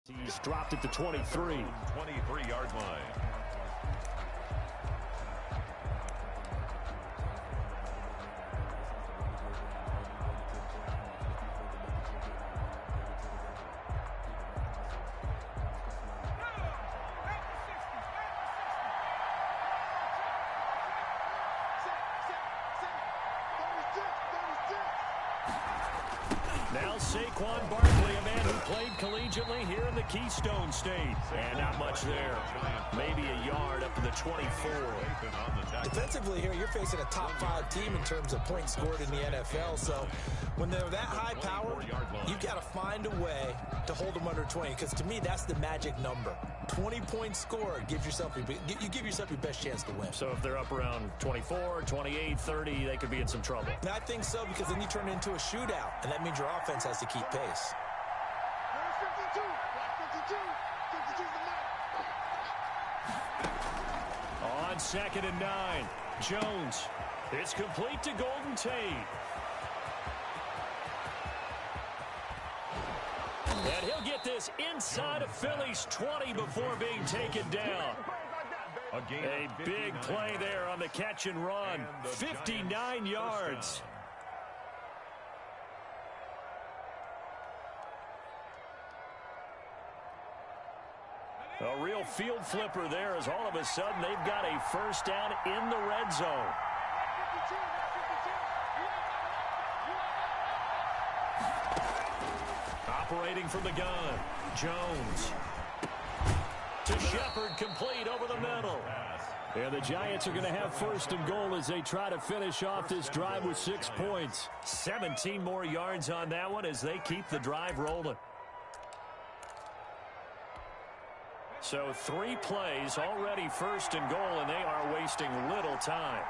He's dropped at the 23. 23-yard line. Now Saquon Barkley, a man who played collegiately here in the Keystone State. And not much there. Maybe a yard up to the 24. Defensively here, you're facing a top 5 team in terms of points scored in the NFL. So when they're that high powered, you've got to find a way to hold them under 20. Because to me, that's the magic number. 20-point score gives yourself you give yourself your best chance to win. So if they're up around 24, 28, 30, they could be in some trouble. And I think so, because then you turn it into a shootout, and that means your offense has to keep pace. On 2nd and 9, Jones. It's complete to Golden Tate. And he'll get this inside of Philly's 20 before being taken down. A big play there on the catch and run. 59 yards. A real field flipper there, as all of a sudden they've got a first down in the red zone. Operating from the gun, Jones. To Shepard, complete over the middle. And the Giants are going to have 1st and goal as they try to finish off this drive with 6 points. 17 more yards on that one as they keep the drive rolling. So 3 plays, already 1st and goal, and they are wasting little time.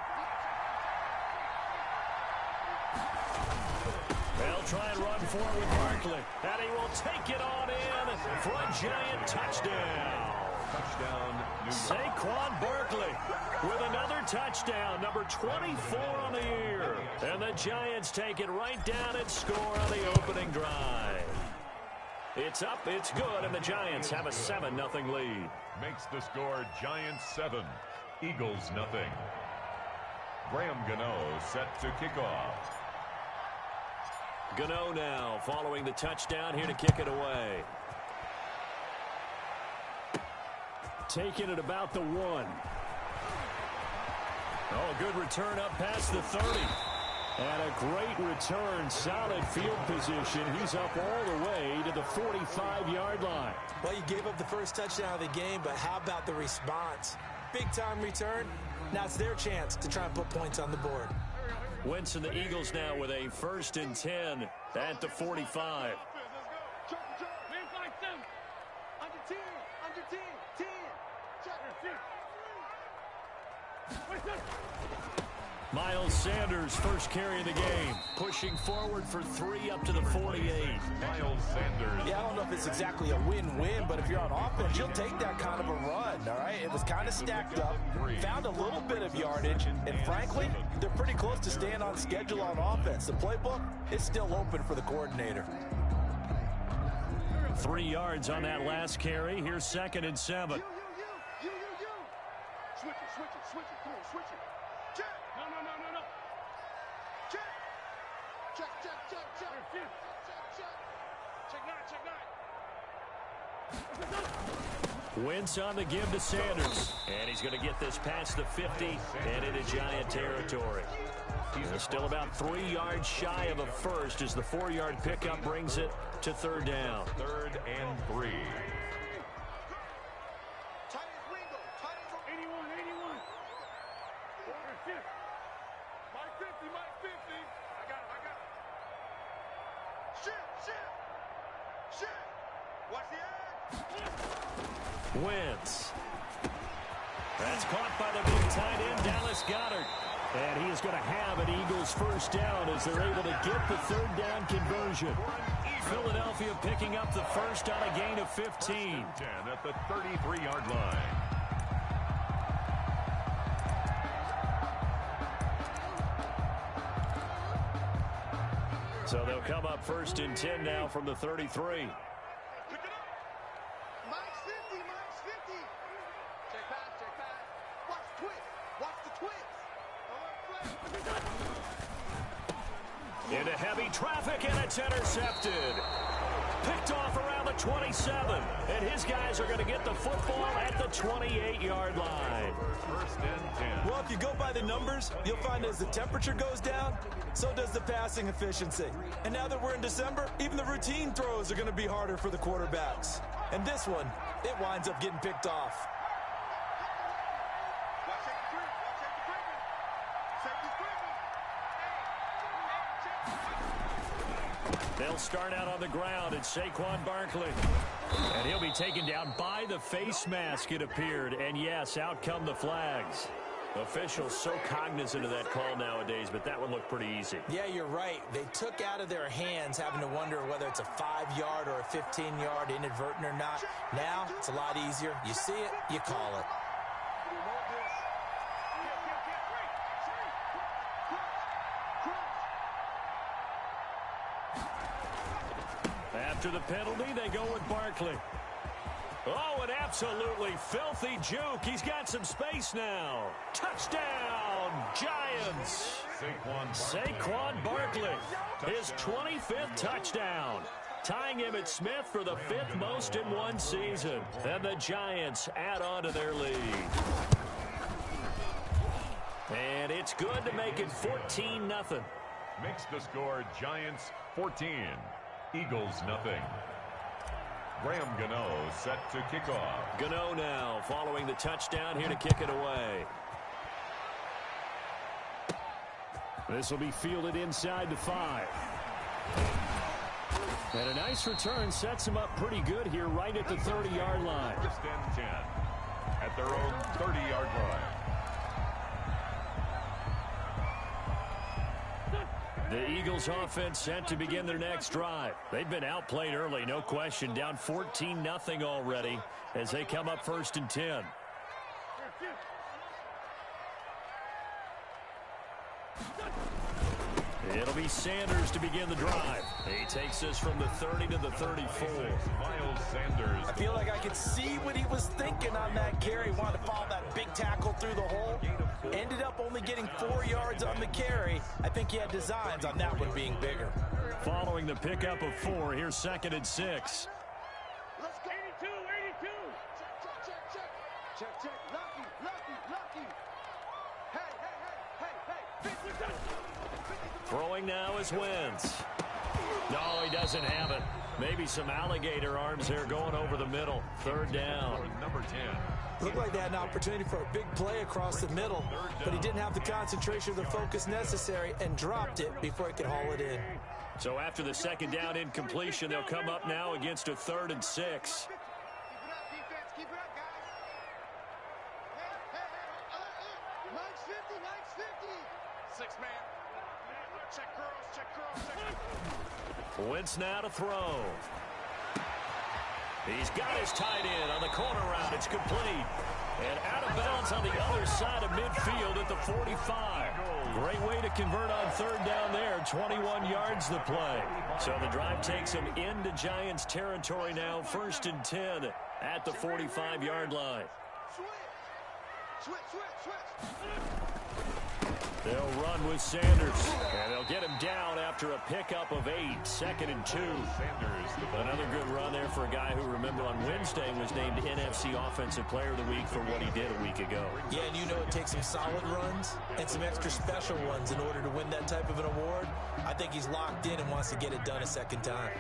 They'll try and run for it with Barkley. And he will take it on in for a Giant touchdown. Saquon Barkley with another touchdown, number 24 on the year. And the Giants take it right down and score on the opening drive. It's up, it's good, and the Giants have a 7-0 lead. Makes the score Giants 7, Eagles 0. Graham Gano set to kick off. Gano now following the touchdown here to kick it away. Taking it about the 1. Oh, good return up past the 30. And a great return, solid field position. He's up all the way to the 45-yard line. Well, you gave up the first touchdown of the game, but how about the response? Big-time return. Now it's their chance to try and put points on the board. Wentz and the Eagles now with a 1st and 10 at the 45. Miles Sanders, first carry of the game, pushing forward for 3 up to the 48. Miles Sanders. Yeah, I don't know if it's exactly a win-win, but if you're on offense, you'll take that kind of a run, all right? It was kind of stacked up, found a little bit of yardage, and frankly, they're pretty close to staying on schedule on offense. The playbook is still open for the coordinator. 3 yards on that last carry. Here's 2nd and 7. Switch it. Come on, switch it. Check. No. Check. Check. Check 9. Wentz on the give to Sanders. And he's going to get this past the 50 and into Giant territory. He's still about 3 yards shy of a first as the 4-yard pickup brings it to 3rd down. 3rd and 3. Wentz. That's caught by the big tight end, Dallas Goedert. And he is going to have an Eagles first down as they're able to get the 3rd down conversion. Philadelphia picking up the first on a gain of 15. 10 at the 33-yard line. So they'll come up 1st and 10 now from the 33. into heavy traffic, and it's intercepted. Picked off around the 27, and his guys are going to get the football at the 28-yard line. First and 10. Well, if you go by the numbers, you'll find as the temperature goes down, so does the passing efficiency. And now that we're in December, even the routine throws are going to be harder for the quarterbacks. And this one, it winds up getting picked off. They'll start out on the ground. It's Saquon Barkley. And he'll be taken down by the face mask, it appeared. And yes, out come the flags. Officials so cognizant of that call nowadays, but that one looked pretty easy. Yeah, you're right. They took out of their hands having to wonder whether it's a 5-yard or a 15-yard inadvertent or not. Now, it's a lot easier. You see it, you call it. After the penalty, they go with Barkley. Oh, an absolutely filthy juke. He's got some space now. Touchdown, Giants. Saquon Barkley, his 25th touchdown, tying him at Smith for the 5th most in one season. And the Giants add on to their lead. And it's good to make it 14-0. Makes the score Giants 14. Eagles nothing. Graham Gano set to kick off. Gano now following the touchdown here to kick it away. This will be fielded inside the 5. And a nice return sets him up pretty good here right at the 30-yard line. First and 10 at their own 30-yard line. The Eagles offense set to begin their next drive. They've been outplayed early, no question, down 14-0 already as they come up first and 10. It'll be Sanders to begin the drive. He takes us from the 30 to the 34. Miles Sanders. I feel like I could see what he was thinking on that carry. Wanted to follow that big tackle through the hole. Ended up only getting 4 yards on the carry. I think he had designs on that one being bigger. Following the pickup of 4, here's 2nd and 6. Let's go. 82, 82. Check. Lucky. Hey. Throwing now is Wentz. No, he doesn't have it. Maybe some alligator arms there going over the middle. 3rd down. Number 10. Looked like they had an opportunity for a big play across the middle, but he didn't have the concentration or the focus necessary and dropped it before he could haul it in. So after the 2nd down incompletion, they'll come up now against a 3rd and 6. Keep it up, defense. Keep it up, guys. Hey. Nice 50. 6-man. Check curls. Wentz now to throw. He's got his tight end on the corner route. It's complete. And out of bounds on the other side of midfield at the 45. Great way to convert on 3rd down there. 21 yards the play. So the drive takes him into Giants territory now. 1st and 10 at the 45-yard line. Switch. They'll run with Sanders, and they'll get him down after a pickup of 8, 2nd and 2. Another good run there for a guy who, remember, on Wednesday was named NFC Offensive Player of the Week for what he did a week ago. Yeah, and you know it takes some solid runs and some extra special ones in order to win that type of an award. I think he's locked in and wants to get it done a 2nd time.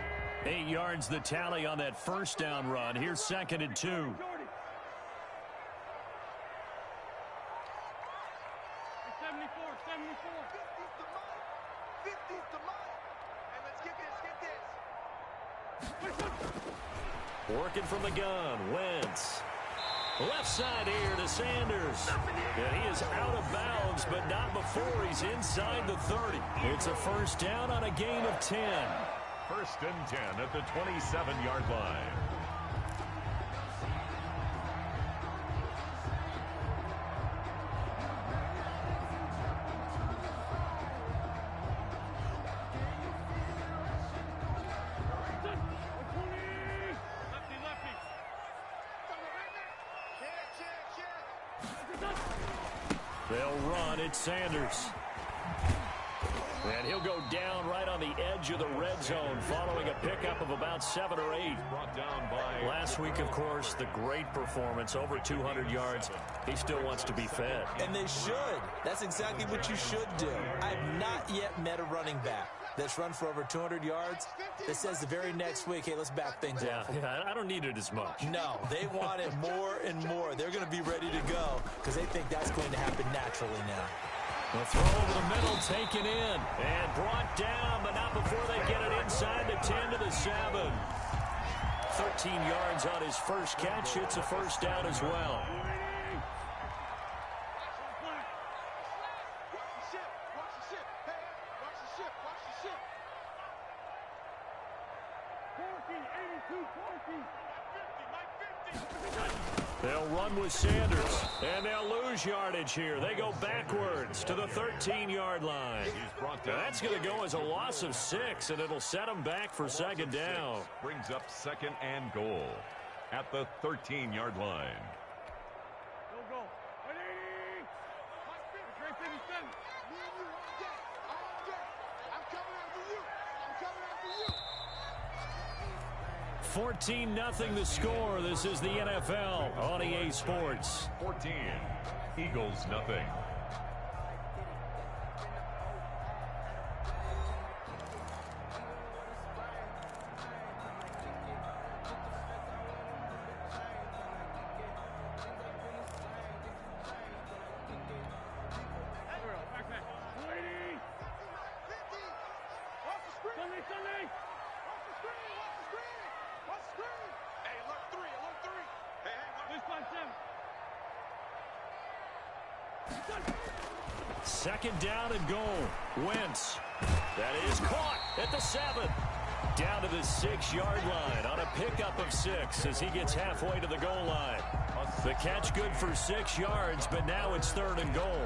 8 yards the tally on that 1st down run. Here's 2nd and 2. 50's the mark. And let's get this. Working from the gun, Wentz. Left side here to Sanders. And he is out of bounds, but not before he's inside the 30. It's a 1st down on a gain of 10. 1st and 10 at the 27-yard line. They'll run. It's Sanders. And he'll go down right on the edge of the red zone following a pickup of about 7 or 8. Brought down by Last week, of course, the great performance, over 200 yards. He still wants to be fed. And they should. That's exactly what you should do. I have not yet met a running back that's run for over 200 yards that says the very next week, hey, let's back things up. Yeah, I don't need it as much. No, they want it more and more. They're going to be ready to go because they think that's going to happen naturally now. The throw over the middle taken in and brought down, but not before they get it inside the 10 to the 7. 13 yards on his first catch. It's a first down as well. They'll run with Sanders, and they'll lose yardage here. They go backwards to the 13-yard line. That's going to go as a loss of 6, and it'll set them back for second down. Brings up second and goal at the 13-yard line. Go. 14-0 the score. This is the NFL on EA Sports. 14, Eagles nothing. Second down and goal. Wentz. That is caught at the 7. Down to the 6-yard line on a pickup of 6 as he gets halfway to the goal line. The catch good for 6 yards, but now it's third and goal.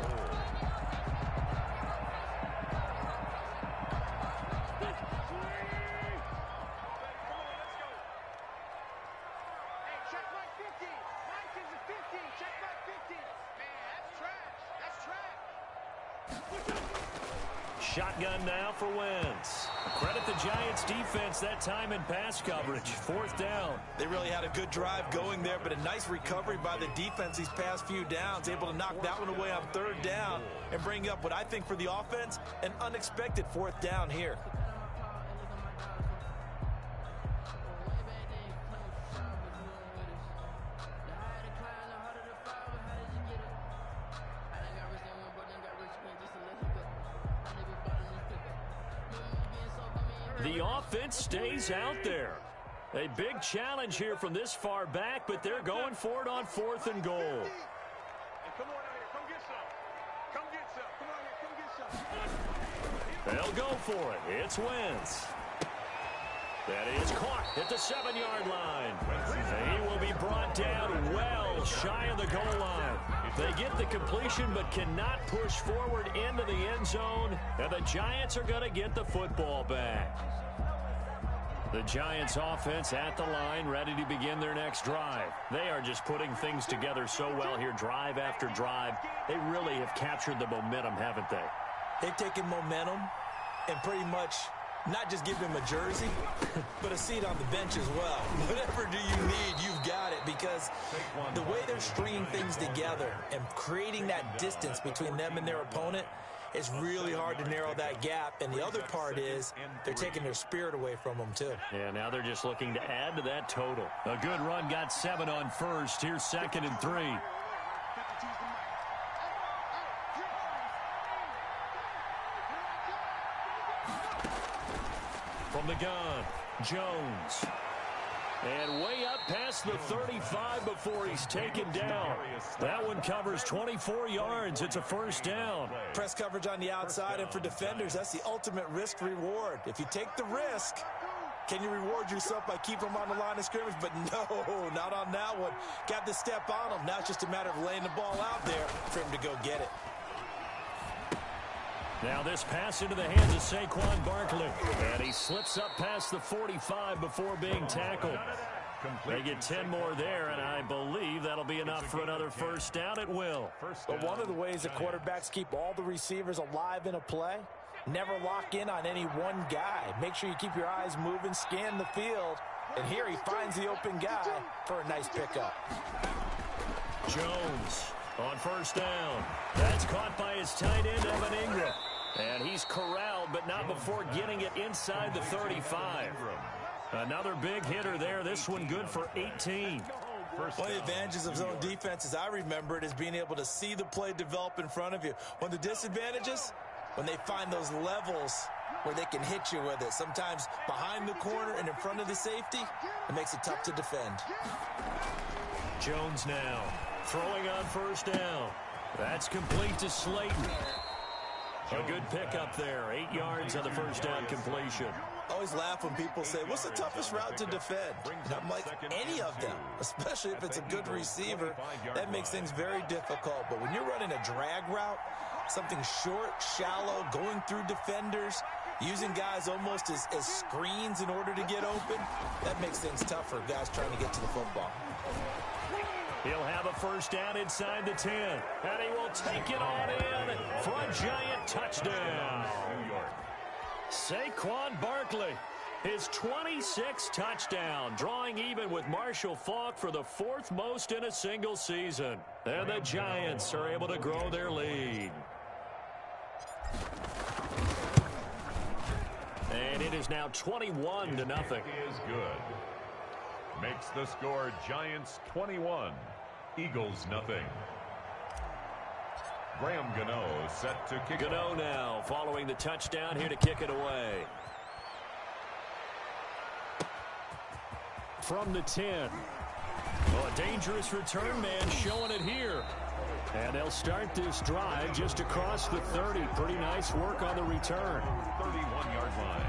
Shotgun now for Wentz. Credit the Giants defense that time in pass coverage. Fourth down. They really had a good drive going there, but a nice recovery by the defense these past few downs, able to knock that one away on third down and bring up what I think for the offense, an unexpected fourth down here. The offense stays out there. A big challenge here from this far back, but they're going for it on fourth and goal. Hey, come on out here. Come get some. Come get some. Come on here. Come get some. They'll go for it. It's Wentz. That is caught at the 7-yard line. He will be brought down well shy of the goal line. They get the completion but cannot push forward into the end zone, and the Giants are going to get the football back. The Giants offense at the line, ready to begin their next drive. They are just putting things together so well here, drive after drive. They really have captured the momentum, haven't they? They've taken momentum and pretty much not just give him a jersey, but a seat on the bench as well. Whatever do you need, you've got it, because the way they're stringing things together and creating that distance between them and their opponent, it's really hard to narrow that gap. And the other part is they're taking their spirit away from them, too. Yeah, now they're just looking to add to that total. A good run, got 7 on first. Here's second and 3. From the gun, Jones. And way up past the 35 before he's taken down. That one covers 24 yards. It's a first down. Press coverage on the outside, and for defenders, that's the ultimate risk-reward. If you take the risk, can you reward yourself by keeping them on the line of scrimmage? But no, not on that one. Got to step on them. Now it's just a matter of laying the ball out there for him to go get it. Now this pass into the hands of Saquon Barkley. And he slips up past the 45 before being tackled. They get 10 more there, and I believe that'll be enough for another first down. It will. But one of the ways the quarterbacks keep all the receivers alive in a play Never lock in on any one guy. Make sure you keep your eyes moving, scan the field. And here he finds the open guy for a nice pickup. Jones on first down. That's caught by his tight end, Evan Ingram. And he's corralled, but not before getting it inside the 35. Another big hitter there. This one good for 18. One of the advantages of zone defense, as I remember it, is being able to see the play develop in front of you. One of the disadvantages, when they find those levels where they can hit you with it. Sometimes behind the corner and in front of the safety, it makes it tough to defend. Jones now throwing on first down. That's complete to Slayton. A good pickup there. 8 yards on the first down completion. I always laugh when people say, what's the toughest route to defend? And I'm like, any of them, especially if it's a good receiver. That makes things very difficult. But when you're running a drag route, something short, shallow, going through defenders, using guys almost as screens in order to get open, that makes things tough for guys trying to get to the football. He'll have a first down inside the 10. And he will take it on in for a giant touchdown. Saquon Barkley, his 26th touchdown, drawing even with Marshall Faulk for the 4th most in a single season. And the Giants are able to grow their lead. And it is now 21-0. Is good. Makes the score Giants 21, Eagles nothing. Graham Gano set to kick. Gano now following the touchdown, here to kick it away. From the 10. Oh, a dangerous return man showing it here. And they'll start this drive just across the 30. Pretty nice work on the return. 31-yard line.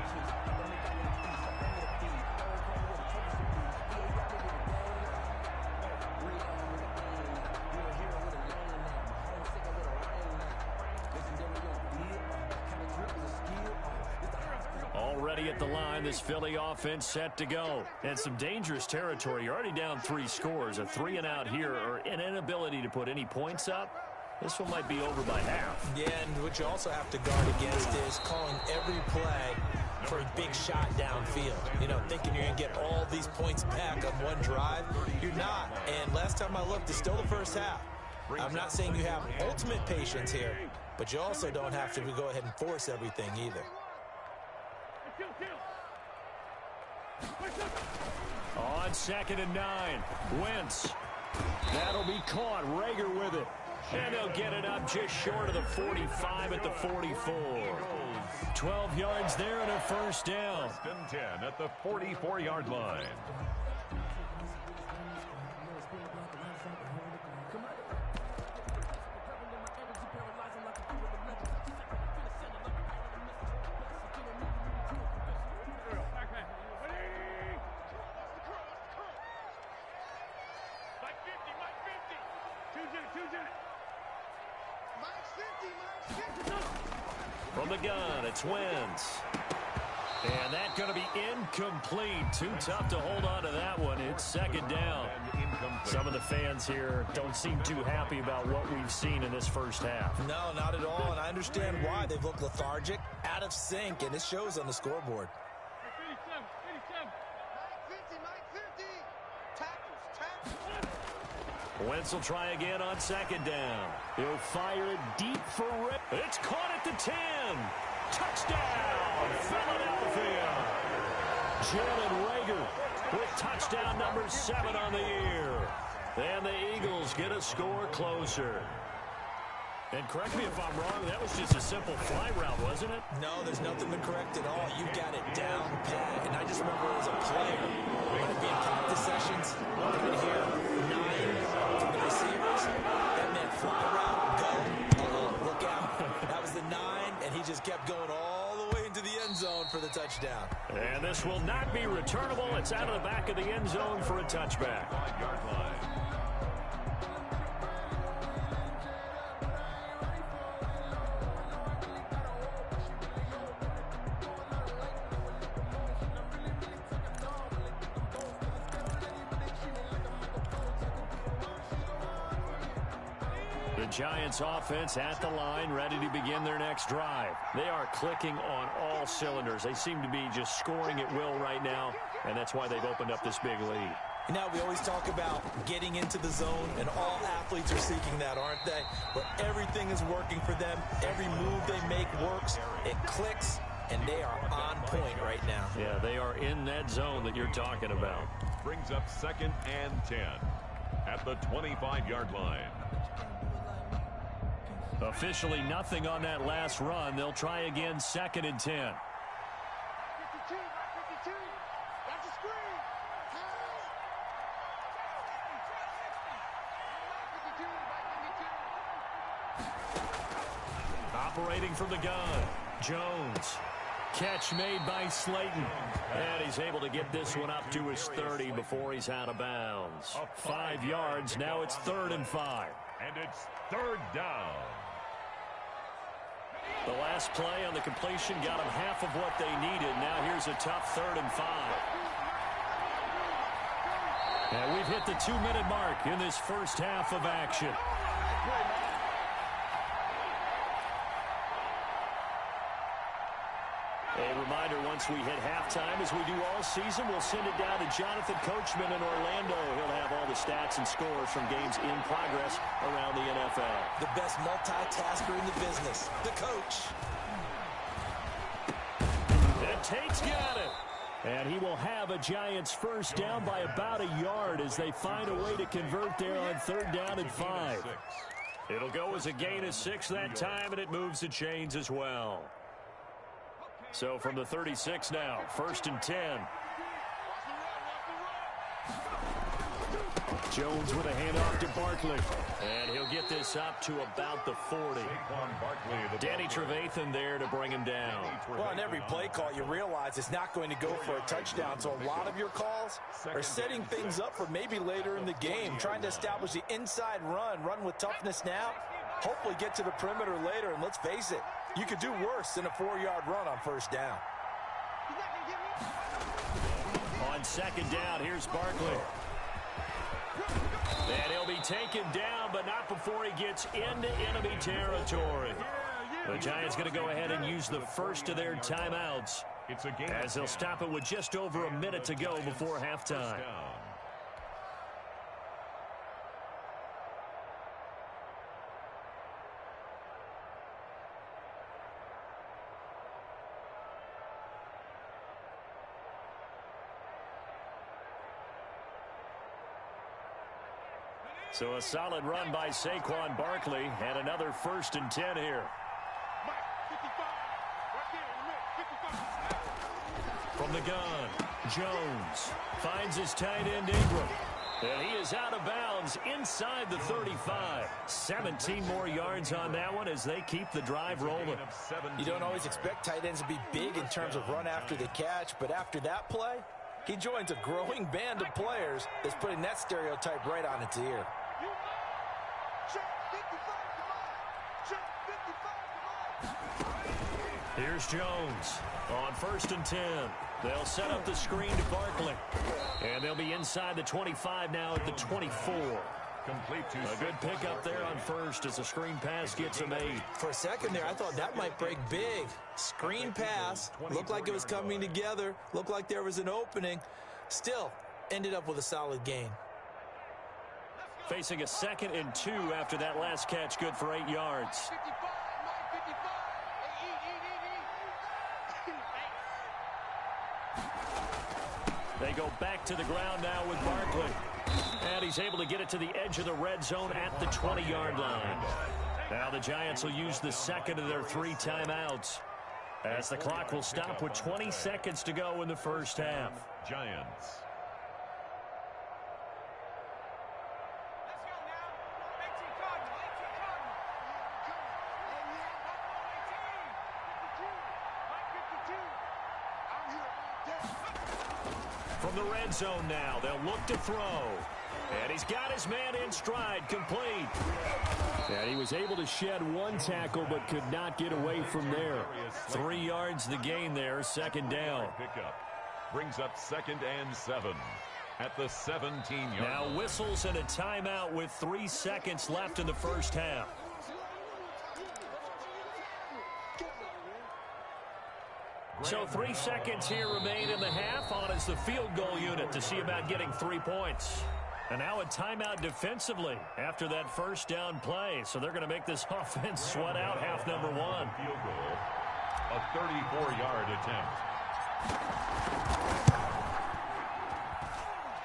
Already at the line, this Philly offense set to go. And some dangerous territory. You're already down 3 scores. A 3-and-out here, or an inability to put any points up. This one might be over by half. Yeah, and what you also have to guard against is calling every play for a big shot downfield. You know, thinking you're going to get all these points back on one drive. You're not. And last time I looked, it's still the first half. I'm not saying you have ultimate patience here, but you also don't have to go ahead and force everything either. On 2nd and 9, Wentz. That'll be caught. Rager with it. And they'll get it up just short of the 45 at the 44. 12 yards there and a first down. 10 at the 44-yard line. From the gun, it's Wentz. And that's going to be incomplete. Too tough to hold on to that one. It's 2nd down. Some of the fans here don't seem too happy about what we've seen in this first half. No, not at all, and I understand why. They've looked lethargic, out of sync, and it shows on the scoreboard. Wentz will try again on 2nd down. He'll fire it deep for Rick. It's caught at the 10. Touchdown, Philadelphia. Jalen Rager with touchdown number 7 on the year. And the Eagles get a score closer. And correct me if I'm wrong, that was just a simple fly route, wasn't it? No, there's nothing to correct at all. You got it down pat. And I just remember as a player, when I'd be in practice sessions, I would hear 9 from the receivers. That meant fly route, go, look out. That was the 9, and he just kept going all the way into the end zone for the touchdown. And this will not be returnable. It's out of the back of the end zone for a touchback. 5-yard line. Giants offense at the line, ready to begin their next drive. They are clicking on all cylinders. They seem to be just scoring at will right now, and that's why they've opened up this big lead. You know, we always talk about getting into the zone, and all athletes are seeking that, aren't they? Where everything is working for them. Every move they make works. It clicks, and they are on point right now. Yeah, they are in that zone that you're talking about. Brings up 2nd and 10 at the 25-yard line. Officially nothing on that last run. They'll try again 2nd and 10. 52, 52. That's a screen. Operating from the gun, Jones. Catch made by Slayton. And he's able to get this one up to his 30 before he's out of bounds. 5 yards. Now it's 3rd and 5. And it's 3rd down. The last play on the completion got them half of what they needed. Now here's a tough 3rd and 5. And we've hit the 2-minute mark in this first half of action. A reminder, once we hit halftime, as we do all season, we'll send it down to Jonathan Coachman in Orlando. He'll have all the stats and scores from games in progress around the NFL. The best multitasker in the business, the coach. And Tate's got it. And he will have a Giants first down by about a yard as they find a way to convert there on 3rd down and 5. It'll go as a gain of 6 that time, and it moves the chains as well. So from the 36 now, 1st and 10. Jones with a handoff to Barkley. And he'll get this up to about the 40. Danny Trevathan there to bring him down. Well, on every play call, you realize it's not going to go for a touchdown. So a lot of your calls are setting things up for maybe later in the game, trying to establish the inside run with toughness now. Hopefully get to the perimeter later, and let's face it, you could do worse than a 4-yard run on 1st down. On 2nd down, here's Barkley. And he'll be taken down, but not before he gets into enemy territory. The Giants going to go ahead and use the first of their timeouts as they'll stop it with just over a minute to go before halftime. So a solid run by Saquon Barkley, and another 1st and 10 here. From the gun, Jones finds his tight end Ingram. And he is out of bounds inside the 35. 17 more yards on that one as they keep the drive rolling. You don't always expect tight ends to be big in terms of run after the catch, but after that play, he joins a growing band of players that's putting that stereotype right on its ear. Here's Jones on 1st and 10. They'll set up the screen to Barkley. And they'll be inside the 25 now at the 24. A good pickup there on 1st as the screen pass gets a made. For a second there, I thought that might break big. Screen pass, looked like it was coming together, looked like there was an opening. Still, ended up with a solid gain. Facing a 2nd and 2 after that last catch, good for 8 yards. They go back to the ground now with Barkley. And he's able to get it to the edge of the red zone at the 20-yard line. Now the Giants will use the 2nd of their 3 timeouts, as the clock will stop with 20 seconds to go in the first half. Giants. From the red zone now, they'll look to throw. And he's got his man in stride, complete. And he was able to shed 1 tackle, but could not get away from there. 3 yards the gain there, 2nd down. Pickup brings up 2nd and 7 at the 17-yard line. Now whistles and a timeout with 3 seconds left in the first half. So 3 seconds here remain in the half. On is the field goal unit to see about getting 3 points. And now a timeout defensively after that first down play. So they're going to make this offense sweat out half number 1. Field goal, a 34-yard attempt.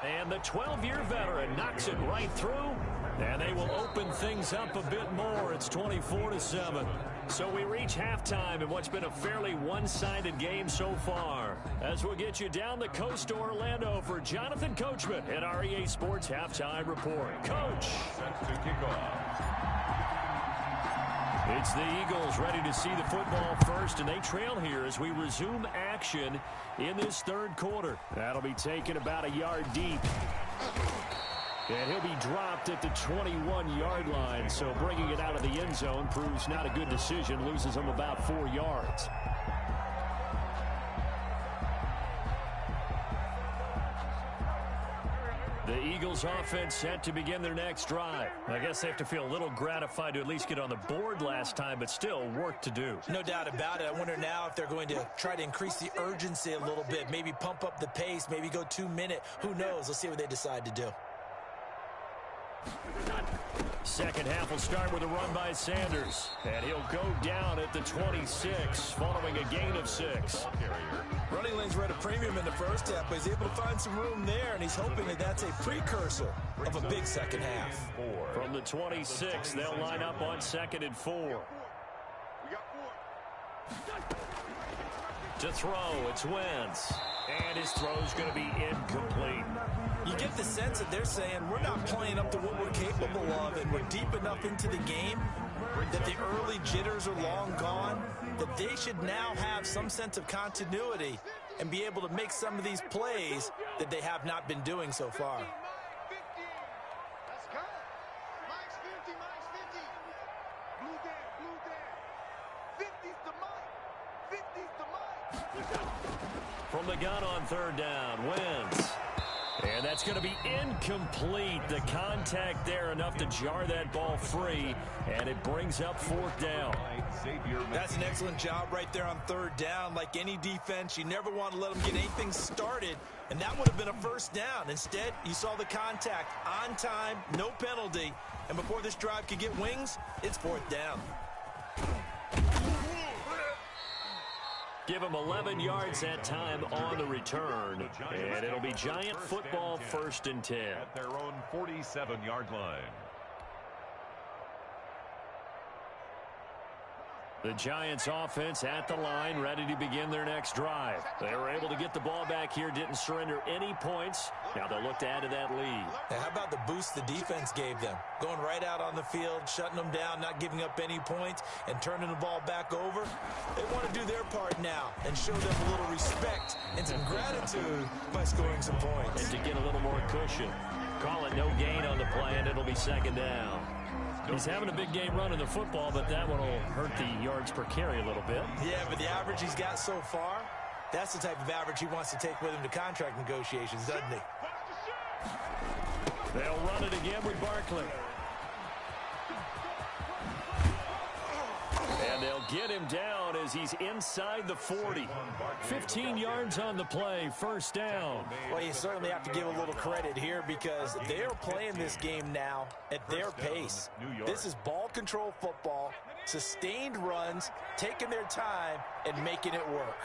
And the 12-year veteran knocks it right through. And they will open things up a bit more. It's 24-7. So we reach halftime in what's been a fairly one-sided game so far. As we'll get you down the coast to Orlando for Jonathan Coachman at our EA Sports Halftime Report. Coach. Set to kick off. It's the Eagles ready to see the football first, and they trail here as we resume action in this third quarter. That'll be taken about a yard deep. And he'll be dropped at the 21-yard line, so bringing it out of the end zone proves not a good decision, loses him about 4 yards. The Eagles offense set to begin their next drive. I guess they have to feel a little gratified to at least get on the board last time, but still work to do. No doubt about it. I wonder now if they're going to try to increase the urgency a little bit, maybe pump up the pace, maybe go 2-minute. Who knows? Let's see what they decide to do. Second half will start with a run by Sanders. And he'll go down at the 26, following a gain of 6. Running lanes were at a premium in the first half, but he's able to find some room there, and he's hoping that that's a precursor of a big second half. From the 26, they'll line up on 2nd and 4. We got 4. To throw, it's Wentz. And his throw's going to be incomplete. You get the sense that they're saying we're not playing up to what we're capable of, and we're deep enough into the game that the early jitters are long gone, that they should now have some sense of continuity and be able to make some of these plays that they have not been doing so far. Let's go. Mike's 50, Mike's 50. Blue Dan. 50's the Mike. 50's the Mike. From the gun on 3rd down, Wentz. And that's going to be incomplete. The contact there enough to jar that ball free, and it brings up 4th down. That's an excellent job right there on 3rd down. Like any defense, you never want to let them get anything started, and that would have been a 1st down. Instead, you saw the contact on time, no penalty, and before this drive could get wings, it's 4th down. Give him 11 yards that time on the return. And it'll be Giant football 1st and 10. At their own 47-yard line. The Giants offense at the line, ready to begin their next drive. They were able to get the ball back here, didn't surrender any points. Now they'll look to add to that lead. Now, how about the boost the defense gave them? Going right out on the field, shutting them down, not giving up any points, and turning the ball back over. They want to do their part now and show them a little respect and some gratitude by scoring some points. And to get a little more cushion. Call it no gain on the play, and it'll be 2nd down. He's having a big game running the football, but that one will hurt the yards per carry a little bit. Yeah, but the average he's got so far, that's the type of average he wants to take with him to contract negotiations, doesn't he? They'll run it again with Barkley. And they'll get him down as he's inside the 40. 15 yards on the play, 1st down. Well, you certainly have to give a little credit here because they're playing this game now at their pace. This is ball control football, sustained runs, taking their time, and making it work.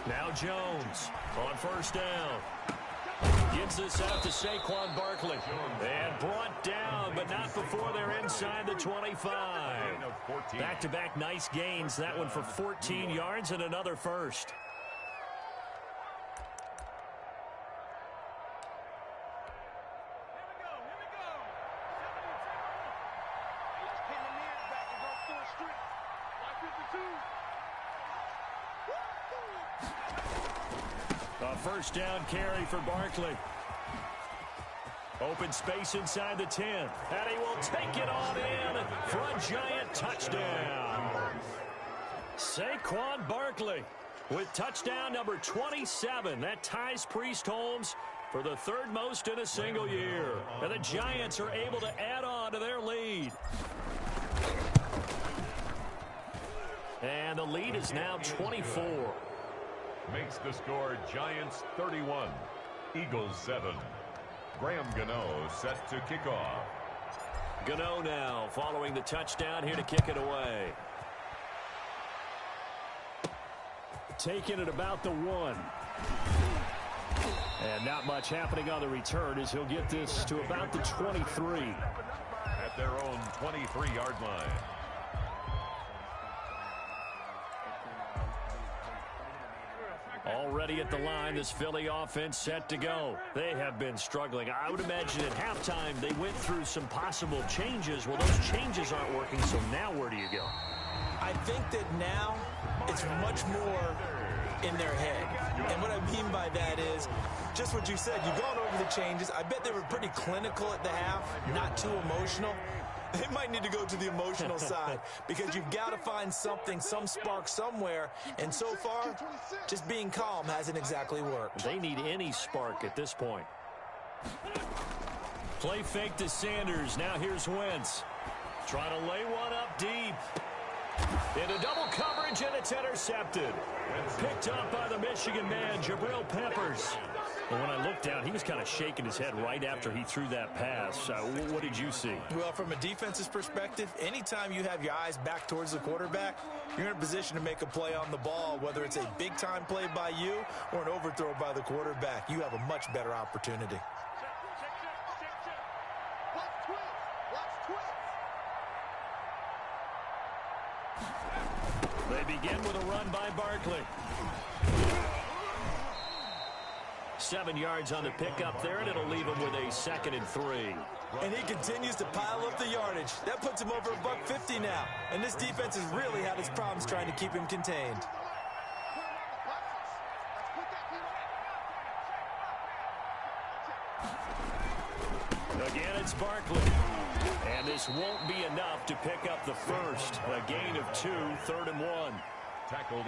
Now Jones on 1st down. Gives this out to Saquon Barkley. And brought down, but not before they're inside the 25. Back-to-back nice gains. That one for 14 yards and another 1st. A 1st down carry for Barkley. Open space inside the 10. And he will take it on in for a Giant touchdown. Saquon Barkley with touchdown number 27. That ties Priest Holmes for the third most in a single year. And the Giants are able to add on to their lead. And the lead is now 24. Makes the score Giants 31, Eagles 7. Graham Gano set to kick off. Gano now following the touchdown here to kick it away. Taking it about the 1. And not much happening on the return as he'll get this to about the 23. At their own 23-yard line. Already at the line, this Philly offense set to go. They have been struggling. I would imagine at halftime they went through some possible changes. Well, those changes aren't working, so now where do you go? I think that now it's much more in their head. And what I mean by that is just what you said. You've gone over the changes. I bet they were pretty clinical at the half, not too emotional. They might need to go to the emotional side because you've got to find something, some spark somewhere. And so far, just being calm hasn't exactly worked. They need any spark at this point. Play fake to Sanders. Now here's Wentz. Trying to lay one up deep. Into double coverage, and it's intercepted. Picked up by the Michigan man, Jabril Peppers. But when I looked down, he was kind of shaking his head right after he threw that pass. What did you see? Well, from a defense's perspective, anytime you have your eyes back towards the quarterback, you're in a position to make a play on the ball, whether it's a big-time play by you or an overthrow by the quarterback. You have a much better opportunity. They begin with a run by Barkley. 7 yards on the pickup there, and it'll leave him with a 2nd and 3. And he continues to pile up the yardage. That puts him over $150 now. And this defense has really had its problems trying to keep him contained. Again, it's Barkley. And this won't be enough to pick up the first. A gain of 2, 3rd and 1.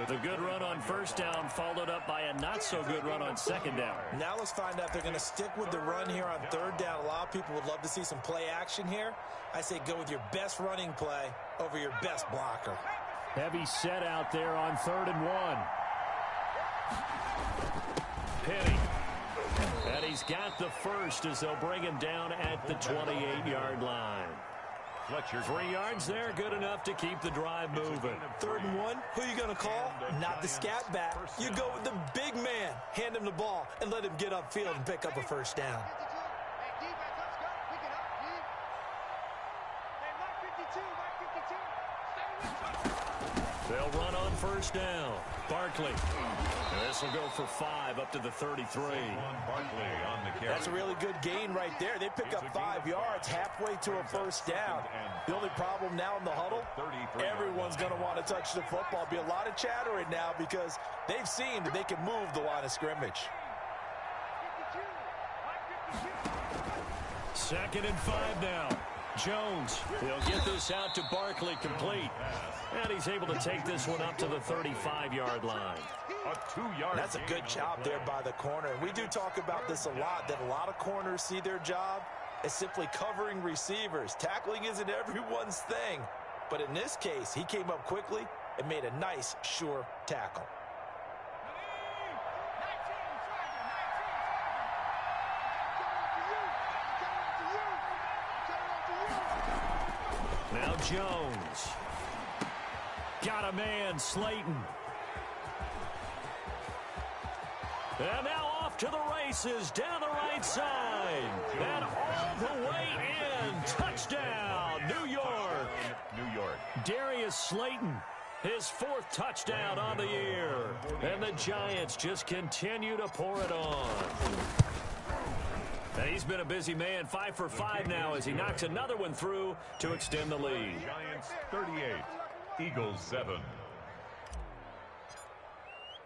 The good run on first down followed up by a not-so-good run on second down. Now let's find out if they're going to stick with the run here on 3rd down. A lot of people would love to see some play action here. I say go with your best running play over your best blocker. Heavy set out there on 3rd and 1. Penny. And he's got the first as they'll bring him down at the 28-yard line. 3 yards there, good enough to keep the drive moving. 3rd and 1, who are you going to call? Not the scat back. You go with the big man. Hand him the ball and let him get upfield and pick up a first down. They'll run on first down. Barkley. This will go for 5 up to the 33. That's a really good gain right there. They pick up 5 yards halfway to a first down. The only problem now in the huddle, everyone's going to want to touch the football. Be a lot of chattering now because they've seen that they can move the line of scrimmage. 2nd and 5 now. Jones, he'll get this out to Barkley, complete. And he's able to take this one up to the 35-yard line. That's a good job there by the corner. And we do talk about this a lot, that a lot of corners see their job as simply covering receivers. Tackling isn't everyone's thing. But in this case, he came up quickly and made a nice, sure tackle. Now Jones. Got a man, Slayton. And now off to the races, down the right side. And all the way in. Touchdown, New York. Darius Slayton, his 4th touchdown on the year. And the Giants just continue to pour it on. And he's been a busy man, 5 for 5 now as he knocks another one through to extend the lead. Giants 38, Eagles 7.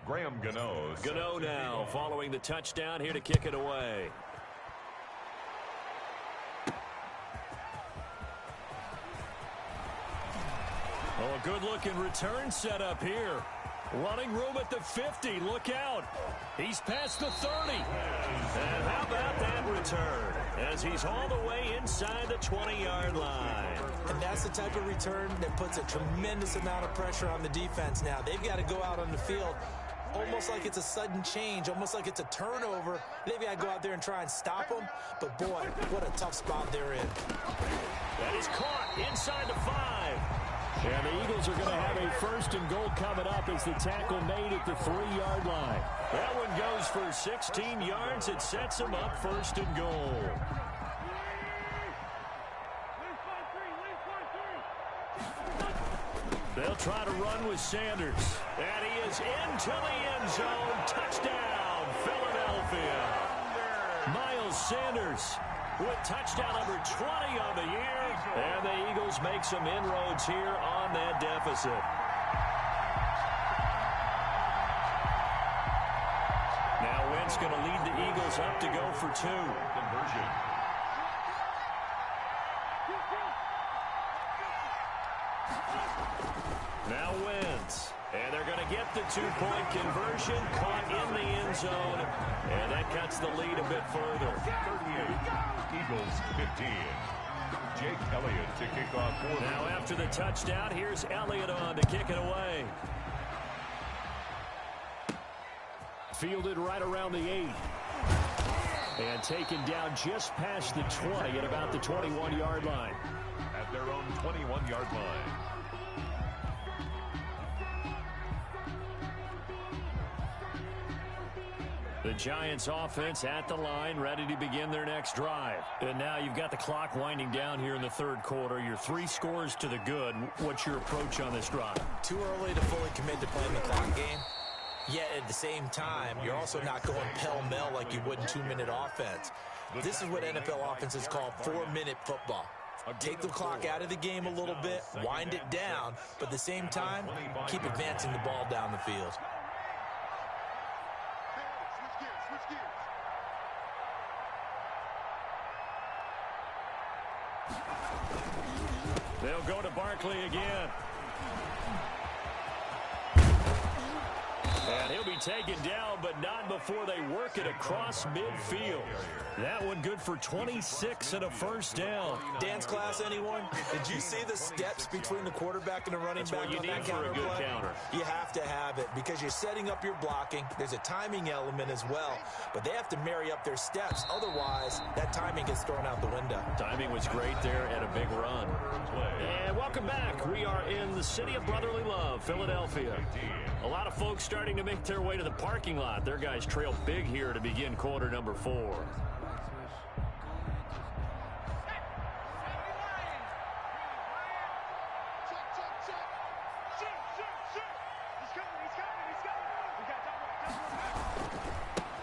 Graham Gano. Gano now following the touchdown here to kick it away. Oh, a good-looking return set up here. Running room at the 50. Look out. He's past the 30. And how about that return as he's all the way inside the 20-yard line. And that's the type of return that puts a tremendous amount of pressure on the defense now. They've got to go out on the field almost like it's a sudden change, almost like it's a turnover. They've got to go out there and try and stop them. But, boy, what a tough spot they're in. That is caught inside the 5. And the Eagles are going to have a 1st and goal coming up as the tackle made at the 3-yard line. That one goes for 16 yards. It sets them up 1st and goal. They'll try to run with Sanders. And he is into the end zone. Touchdown, Philadelphia. Miles Sanders with touchdown number 20 on the year. And the Eagles make some inroads here on that deficit. Now Wentz going to lead the Eagles up to go for 2. Conversion. Now Wentz. And they're going to get the 2-point conversion, caught in the end zone. And that cuts the lead a bit further. 38, Eagles 15. Jake Elliott to kick off for Now after the touchdown, here's Elliott on to kick it away. Fielded right around the 8. And taken down just past the 20 at about the 21-yard line. At their own 21-yard line. The Giants offense at the line, ready to begin their next drive. And now you've got the clock winding down here in the 3rd quarter. You're 3 scores to the good. What's your approach on this drive? Too early to fully commit to playing the clock game. Yet at the same time, you're also not going pell-mell like you would in 2-minute offense. This is what NFL offenses call 4-minute football. Take the clock out of the game a little bit, wind it down, but at the same time, keep advancing the ball down the field. They'll go to Barkley again. And he'll be taken down, but not before they work it across midfield. That one good for 26 and a 1st down. Dance class, anyone? Did you see the steps between the quarterback and the running That's back what you on need that for a counter good play? counter. You have to have it because you're setting up your blocking. There's a timing element as well, but they have to marry up their steps. Otherwise, that timing gets thrown out the window. Timing was great there and a big run. And welcome back. We are in the city of brotherly love, Philadelphia. A lot of folks starting to make their way to the parking lot. Their guys trail big here to begin quarter number 4.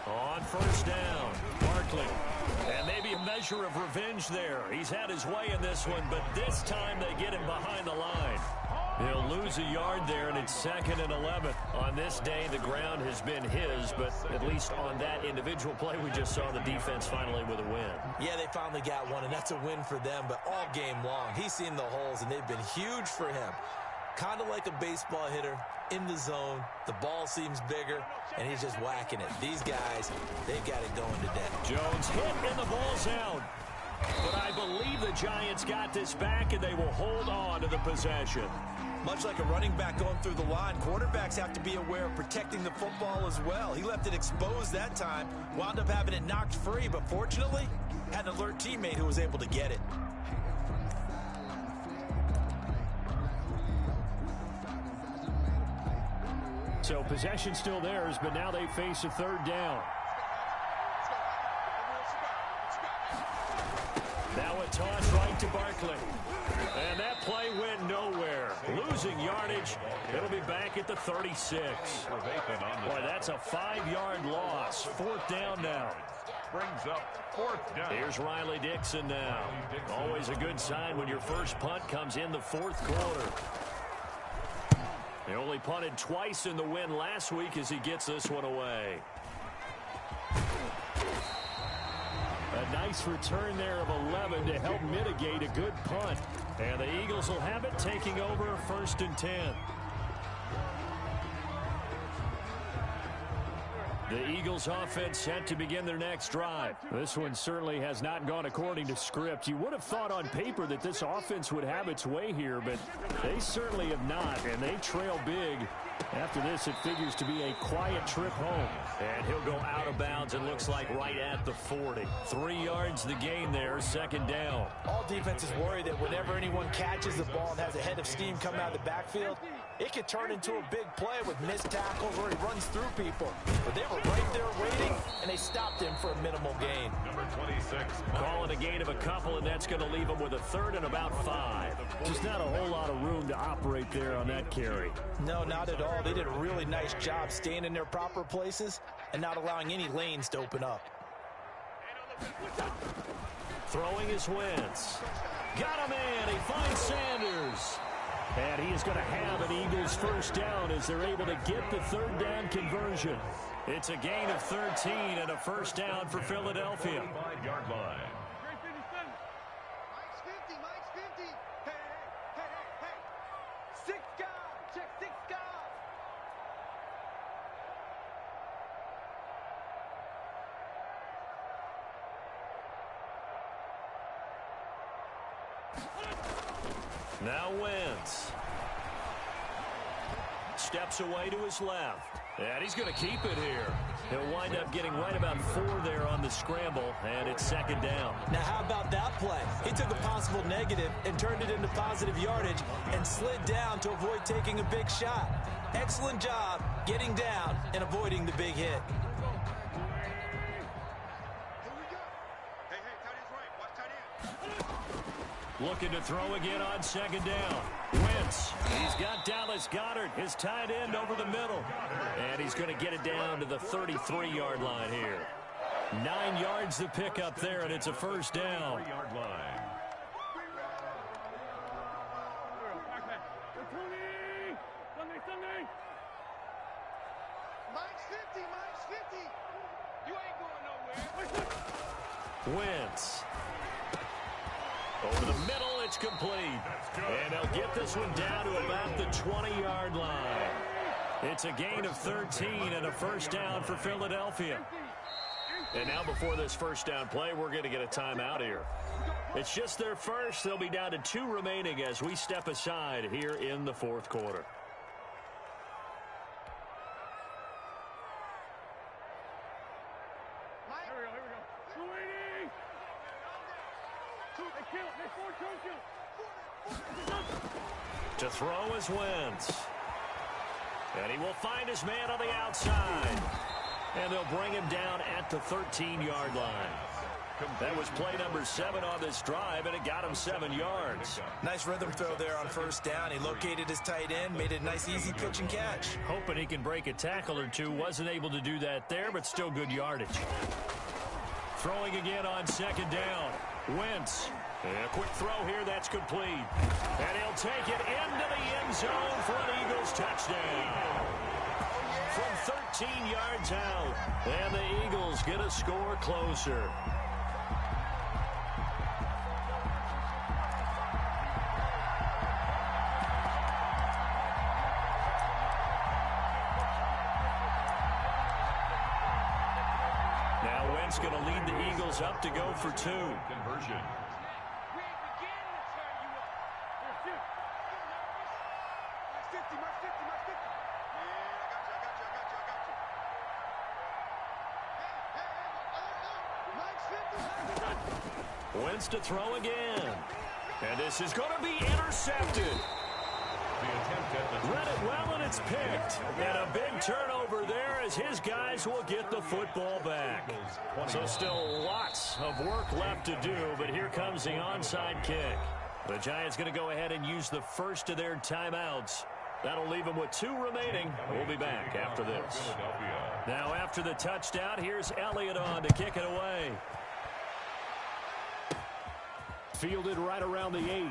On 1st down, Barkley. And maybe a measure of revenge there. He's had his way in this one, but this time they get him behind the line. He'll lose a yard there, and it's 2nd and 11. On this day, the ground has been his, but at least on that individual play, we just saw the defense finally with a win. Yeah, they finally got one, and that's a win for them, but all game long, he's seen the holes, and they've been huge for him. Kind of like a baseball hitter in the zone. The ball seems bigger, and he's just whacking it. These guys, they've got it going today. Jones hit, and the ball's out. But I believe the Giants got this back, and they will hold on to the possession. Much like a running back going through the line, quarterbacks have to be aware of protecting the football as well. He left it exposed that time, wound up having it knocked free, but fortunately, had an alert teammate who was able to get it. So possession still theirs, but now they face a 3rd down. Now a toss right to Barkley. And that play went nowhere. Losing yardage. It'll be back at the 36. Boy, that's a 5-yard loss. 4th down now. Brings up 4th down. Here's Riley Dixon now. Always a good sign when your first punt comes in the 4th quarter. They only punted twice in the win last week as he gets this one away. A nice return there of 11 to help mitigate a good punt. And the Eagles will have it, taking over 1st and 10. The Eagles offense set to begin their next drive. This one certainly has not gone according to script. You would have thought on paper that this offense would have its way here, but they certainly have not, and they trail big. After this, it figures to be a quiet trip home. And he'll go out of bounds, it looks like, right at the 40. 3 yards the gain there, second down. All defenses worry that whenever anyone catches the ball and has a head of steam coming out of the backfield, it could turn into a big play with missed tackles where he runs through people. But they were right there waiting, and they stopped him for a minimal gain. Number 26. Calling a gain of a couple, and that's going to leave him with a third and about 5. Just not a whole lot of room to operate there on that carry. No, not at all. They did a really nice job staying in their proper places and not allowing any lanes to open up. Throwing is Wentz. Got him in. He finds Sanders. And he is going to have an Eagles first down as they're able to get the third down conversion. It's a gain of 13 and a first down for Philadelphia. 5-yard line. Mike's 50, Mike's 50. Hey, hey, hey, hey. 6 guys. Check 6 guys. Now Wentz. Steps away to his left. And he's going to keep it here. He'll wind up getting right about 4 there on the scramble, and it's second down. Now, how about that play? He took a possible negative and turned it into positive yardage and slid down to avoid taking a big shot. Excellent job getting down and avoiding the big hit. Here we go. Hey, hey, tight end's right. Watch tight end. Looking to throw again on second down. Wentz. He's got Dallas Goedert, his tight end, over the middle. And he's going to get it down to the 33-yard line here. 9 yards to pick up there, and it's a first down. 3-yard line. Mike's 50, Mike's 50. You ain't going nowhere. Wentz. Over the middle, it's complete. And they'll get this one down to about the 20-yard line. It's a gain of 13 and a first down for Philadelphia. And now before this first down play, we're going to get a timeout here. It's just their first. They'll be down to 2 remaining as we step aside here in the fourth quarter. To throw is Wentz. And he will find his man on the outside. And they'll bring him down at the 13-yard line. That was play number 7 on this drive, and it got him 7 yards. Nice rhythm throw there on first down. He located his tight end, made it a nice, easy pitch and catch. Hoping he can break a tackle or two. Wasn't able to do that there, but still good yardage. Throwing again on second down. Wentz. A quick throw here, that's complete. And he'll take it into the end zone for an Eagles touchdown. From 13 yards out, and the Eagles get a score closer. Now Wentz going to lead the Eagles up to go for 2. Conversion. Wentz to throw again. And this is going to be intercepted. The attempt at the Read it well, and it's picked. And a big turnover there as his guys will get the football back. So still lots of work left to do, but here comes the onside kick. The Giants going to go ahead and use the first of their timeouts. That'll leave them with 2 remaining. We'll be back after this. Now after the touchdown, here's Elliott on to kick it away. Fielded right around the 8.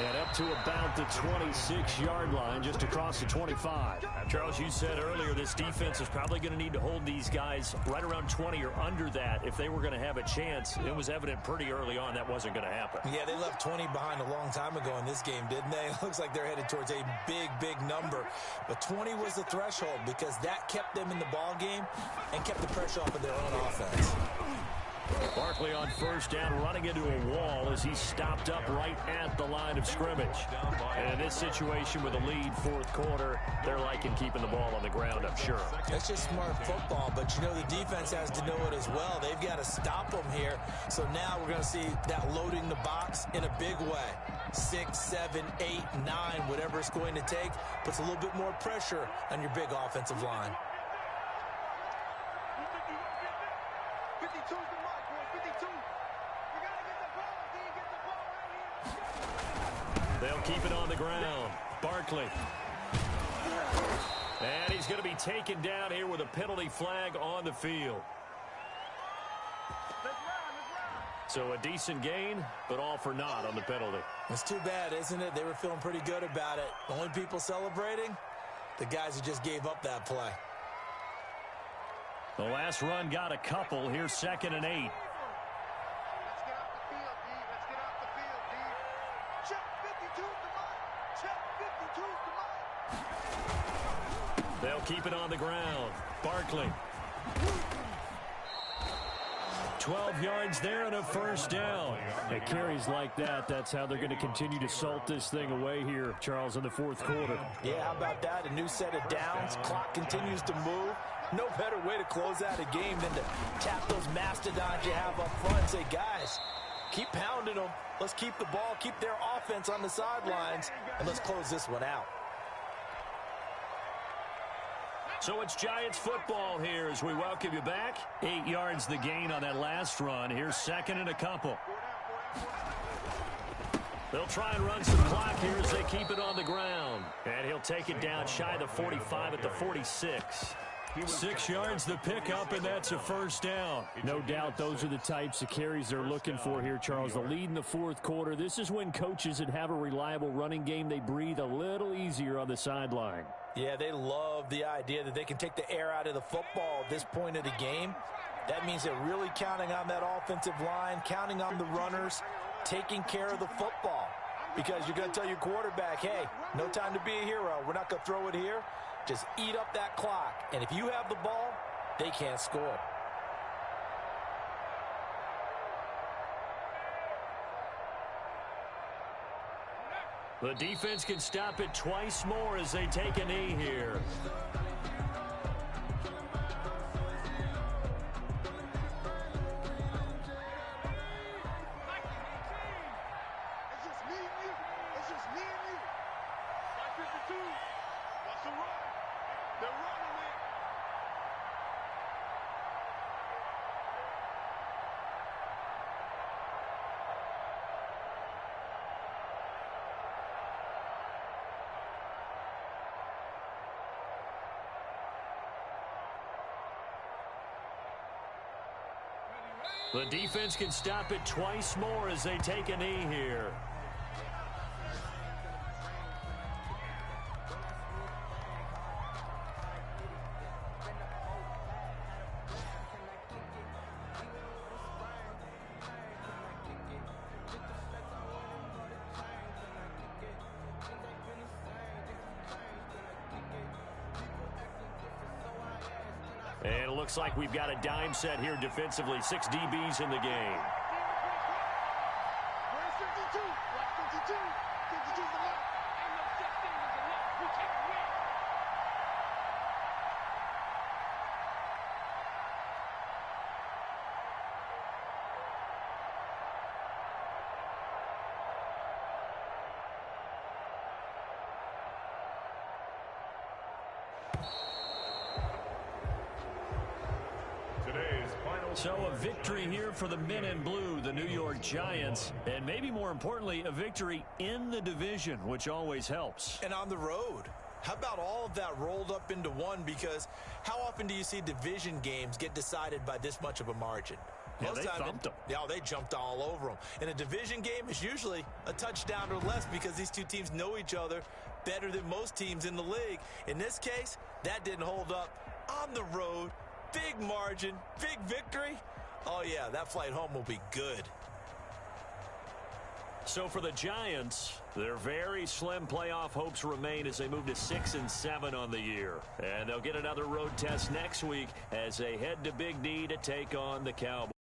And up to about the 26-yard line, just across the 25. Charles, you said earlier this defense is probably going to need to hold these guys right around 20 or under that if they were going to have a chance. It was evident pretty early on that wasn't going to happen. Yeah, they left 20 behind a long time ago in this game, didn't they? It looks like they're headed towards a big, big number. But 20 was the threshold because that kept them in the ball game and kept the pressure off of their own offense. Barkley on first down, running into a wall as he stopped up right at the line of scrimmage. And in this situation with a lead fourth quarter, they're liking keeping the ball on the ground, I'm sure. That's just smart football, but you know the defense has to know it as well. They've got to stop them here. So now we're going to see that loading the box in a big way. 6, 7, 8, 9, whatever it's going to take, puts a little bit more pressure on your big offensive line. 52's the mark, boy. 52. You got to get the ball. Get the ball right here. They'll keep it on the ground. Barkley. And he's going to be taken down here with a penalty flag on the field. So a decent gain, but all for naught on the penalty. It's too bad, isn't it? They were feeling pretty good about it. The only people celebrating, the guys who just gave up that play. The last run got a couple. Here's 2nd and 8. Let's get off the field, D. Let's get off the field, D. Check 52's the mark. Check 52's the mark. They'll keep it on the ground. Barkley. 12 yards there and a first down. It carries like that. That's how they're going to continue to salt this thing away here, Charles, in the fourth quarter. Yeah, how about that? A new set of downs. Clock continues to move. No better way to close out a game than to tap those mastodons you have up front and say, guys, keep pounding them. Let's keep the ball, keep their offense on the sidelines, and let's close this one out. So it's Giants football here as we welcome you back. 8 yards the gain on that last run. Here's 2nd and a couple. They'll try and run some clock here as they keep it on the ground. And he'll take it down shy of the 45 at the 46. 6 yards the pickup, and that's a first down. No doubt those are the types of carries they're looking for here, Charles. The lead in the fourth quarter. This is when coaches that have a reliable running game, they breathe a little easier on the sideline. Yeah, they love the idea that they can take the air out of the football at this point of the game. That means they're really counting on that offensive line, counting on the runners, taking care of the football. Because you're going to tell your quarterback, hey, no time to be a hero. We're not going to throw it here. Just eat up that clock. And if you have the ball, they can't score. The defense can stop it twice more as they take a knee here. It's just me and you. It's just me and you. 52. What's the run? They're running it. The defense can stop it twice more as they take a knee here. And it looks like we've got a dime set here defensively. 6 DBs in the game. Where's 52? Where's 52? 52's the mark. Ain't no such thing as a loss. We can't win. So a victory here for the men in blue, the New York Giants, and maybe more importantly, a victory in the division, which always helps. And on the road. How about all of that rolled up into one? Because how often do you see division games get decided by this much of a margin? Most they thumped them. Yeah, they jumped all over them. And a division game is usually a touchdown or less because these two teams know each other better than most teams in the league. In this case, that didn't hold up. On the road, big margin, big victory. Oh, yeah, that flight home will be good. So for the Giants, their very slim playoff hopes remain as they move to 6-7 on the year. And they'll get another road test next week as they head to Big D to take on the Cowboys.